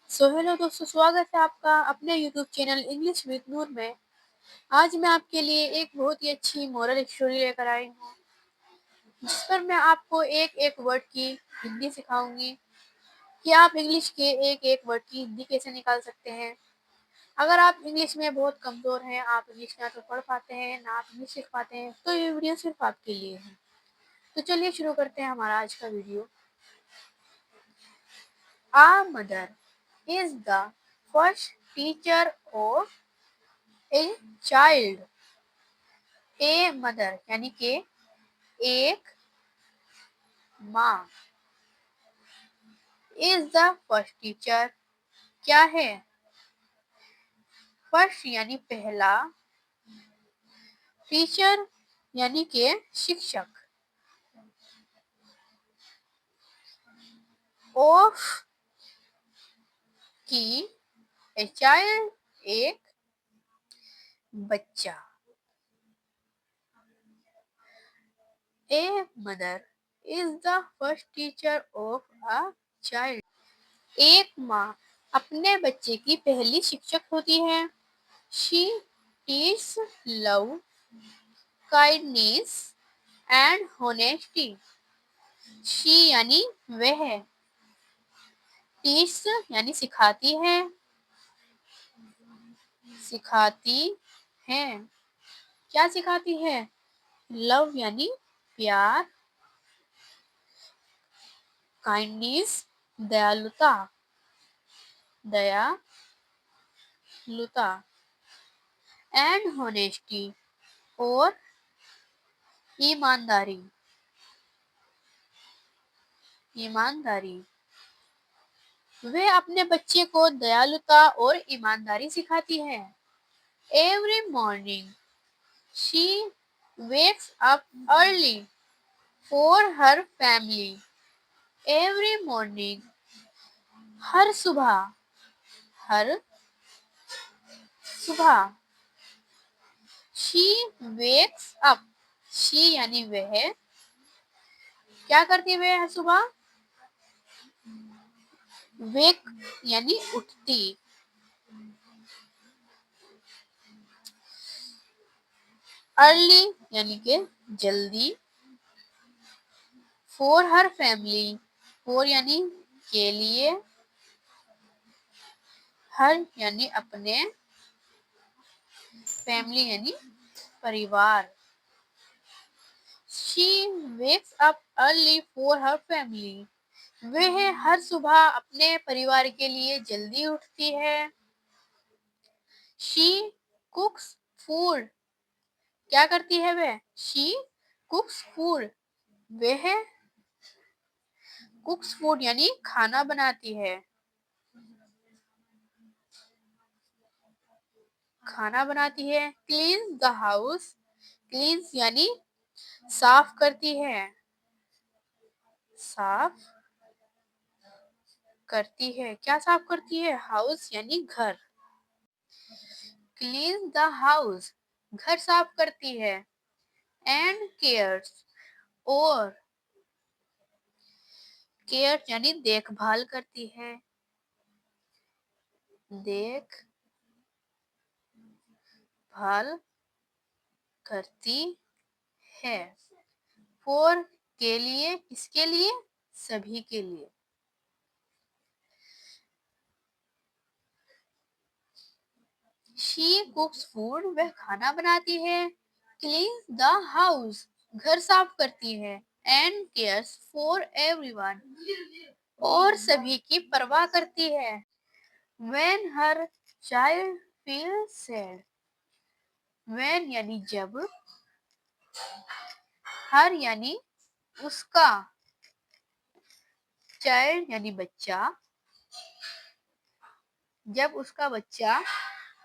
Hello दोस्तों, स्वागत है आपका अपने यूट्यूब चैनल इंग्लिश विद नूर में। आज मैं आपके लिए एक बहुत ही अच्छी मोरल स्टोरी लेकर आई हूँ, जिस पर मैं आपको एक एक वर्ड की हिंदी सिखाऊंगी कि आप इंग्लिश के एक एक वर्ड की हिंदी कैसे निकाल सकते हैं। अगर आप इंग्लिश में बहुत कमज़ोर हैं, आप इंग्लिश ना तो पढ़ पाते हैं ना आप इंग्लिश सीख पाते हैं, तो ये वीडियो सिर्फ आपके लिए है। तो चलिए शुरू करते हैं हमारा आज का video. A mother is the first teacher of a child. A mother यानी कि एक माँ। इज द फर्स्ट टीचर क्या है? फर्स्ट यानी पहला, टीचर यानी के शिक्षक, ऑफ की ए चाइल्ड एक बच्चा। A mother is the first teacher of a child. एक माँ अपने बच्चे की पहली शिक्षक होती है। She teach love, kindness and honesty. She यानी वह, टीच यानी सिखाती है, सिखाती है। क्या सिखाती है? लव यानी प्यार, काइंडनेस दयालुता, दयालुता एंड होनेस्टी और ईमानदारी, ईमानदारी। वह अपने बच्चे को दयालुता और ईमानदारी सिखाती है। Every morning she wakes up early for her family। Every morning हर सुबह, हर सुबह। शी वेक्स अप, शी यानी वह, क्या करती है वह हर सुबह? वेक यानी उठती, अर्ली यानी के जल्दी, फॉर हर फैमिली, फॉर यानी के लिए, हर यानी अपने, फैमिली यानी परिवार। She wakes up early for her family. वह हर सुबह अपने परिवार के लिए जल्दी उठती है। शी कुक्स फूड, क्या करती है वह? शी कुक्स फूड, वह कुक्स फूड यानी खाना बनाती है, खाना बनाती है। क्लीन द हाउस, क्लीन्स यानी साफ करती है, साफ करती है। क्या साफ करती है? हाउस यानी घर। क्लीन द हाउस, घर साफ करती है। एंड केयर्स, और केयर यानी देखभाल करती है, देखभाल करती है। फॉर के लिए, किसके लिए? सभी के लिए। शी कुक्स फूड, वह खाना बनाती है। क्लीन द हाउस, घर साफ करती है। एंड केयर्स फॉर एवरीवन, और सभी की परवाह करती है। When her child feels sad, when यानी जब, हर यानी उसका, चाइल्ड यानी बच्चा, जब उसका बच्चा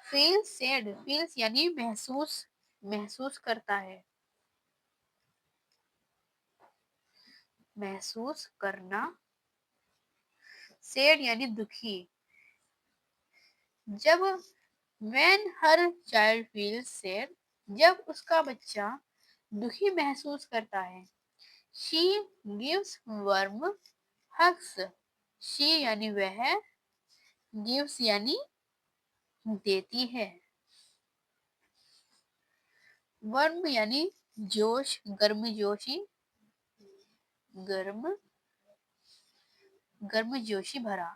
feels sad, feels यानी महसूस, महसूस करता है, महसूस करना। sad यानी दुखी। जब when her child feels sad, जब उसका बच्चा दुखी महसूस करता है। she gives warm hugs, she यानी वह गिव्स यानी देती है। वर्म यानी जोश, गर्मजोशी, गर्म गर्मजोशी भरा।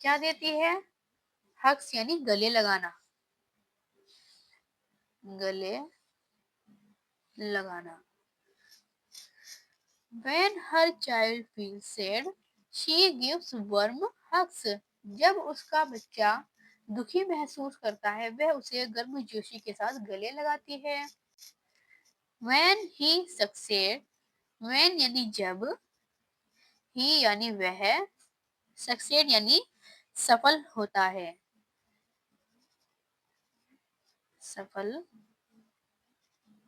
क्या देती है? हग्स यानी गले लगाना, गले लगाना। When her child feels sad, she gives warm hugs. जब उसका बच्चा दुखी महसूस करता है वह उसे गर्मजोशी के साथ गले लगाती है। When he succeeds, when यानी जब, he यानी वह, succeed यानी सफल होता है, सफल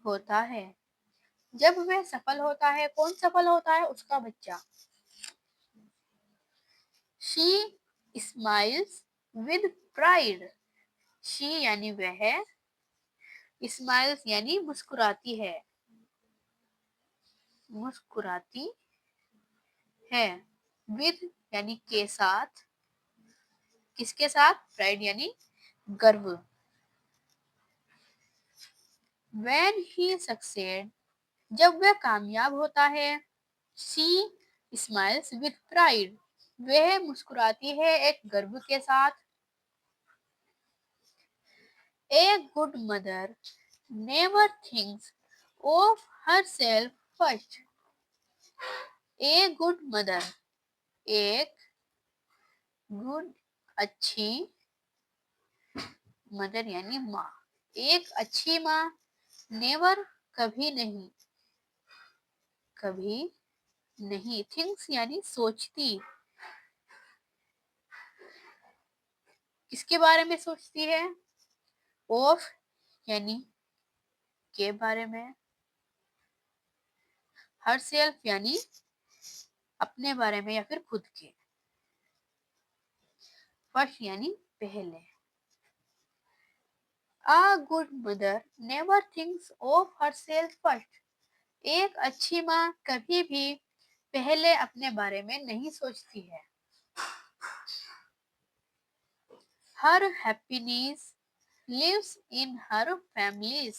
होता है। जब वह सफल होता है, कौन सफल होता है? उसका बच्चा। She smiles with pride. She यानी वह, स्माइल्स यानी मुस्कुराती है, मुस्कुराती है। विद यानी के साथ, किसके साथ? प्राइड यानी गर्व। When he succeed, जब वह कामयाब होता है, she smiles with pride, वह मुस्कुराती है एक गर्व के साथ। A good mother never thinks of herself first. A good mother, एक गुड अच्छी, मदर यानी माँ, एक अच्छी माँ, नेवर कभी नहीं, कभी नहीं, थिंक्स यानी सोचती, किसके बारे में सोचती है? ऑफ यानी के बारे में, हर सेल्फ यानी अपने बारे में या फिर खुद के, फर्स्ट यानी पहले। A good mother never thinks of herself first. एक अच्छी माँ कभी भी पहले अपने बारे में नहीं सोचती है। Her happiness lives in her family's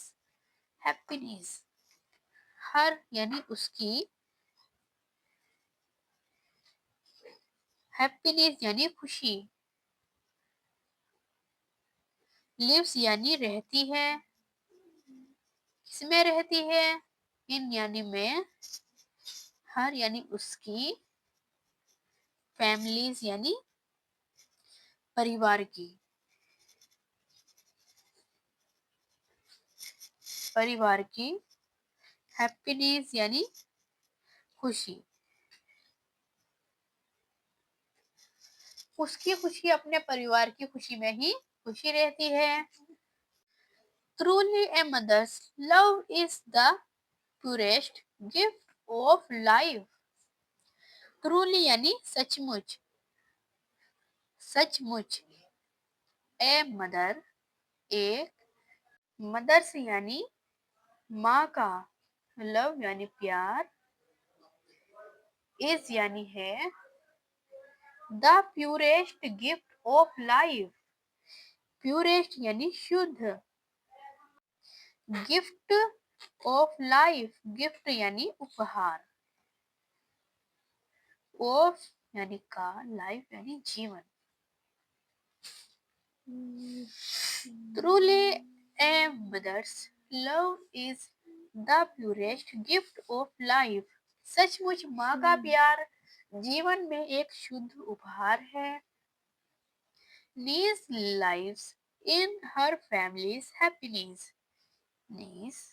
happiness. हर यानी उसकी, हैप्पीनेस यानी खुशी, लिव्स यानी रहती है, किसमें रहती है? इन यानी में, हर यानी उसकी, फैमिलीज यानी परिवार की, परिवार की, हैप्पीनेस यानी खुशी, उसकी खुशी अपने परिवार की खुशी में ही खुशी रहती है। Truly a mother's love is the purest gift of life. Truly यानी सचमुच, सचमुच। ए मदर एक, मदर्स यानी माँ का, लव यानी प्यार, इज यानी है, the purest gift of life, purest यानी शुद्ध, गिफ्ट ऑफ लाइफ, गिफ्ट यानी उपहार, ऑफ यानी का, लाइफ यानी जीवन। Truly a mother's love is the purest gift of life. सचमुच माँ का प्यार जीवन में एक शुद्ध उपहार है। Niece lives in her family's happiness. Niece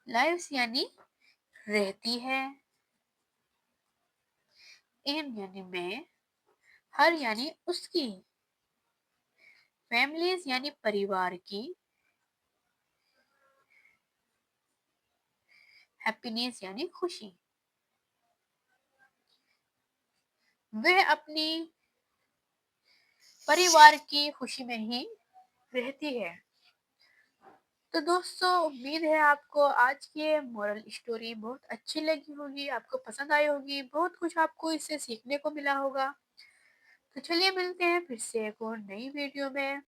lives यानी रहती है, in यानी में, हर यानी उसकी, फैमिलीज यानी परिवार की, हैप्पीनेस यानी खुशी, वह अपनी परिवार की खुशी में ही रहती है। तो दोस्तों, उम्मीद है आपको आज की ये मोरल स्टोरी बहुत अच्छी लगी होगी, आपको पसंद आई होगी, बहुत कुछ आपको इससे सीखने को मिला होगा। तो चलिए मिलते हैं फिर से एक और नई वीडियो में।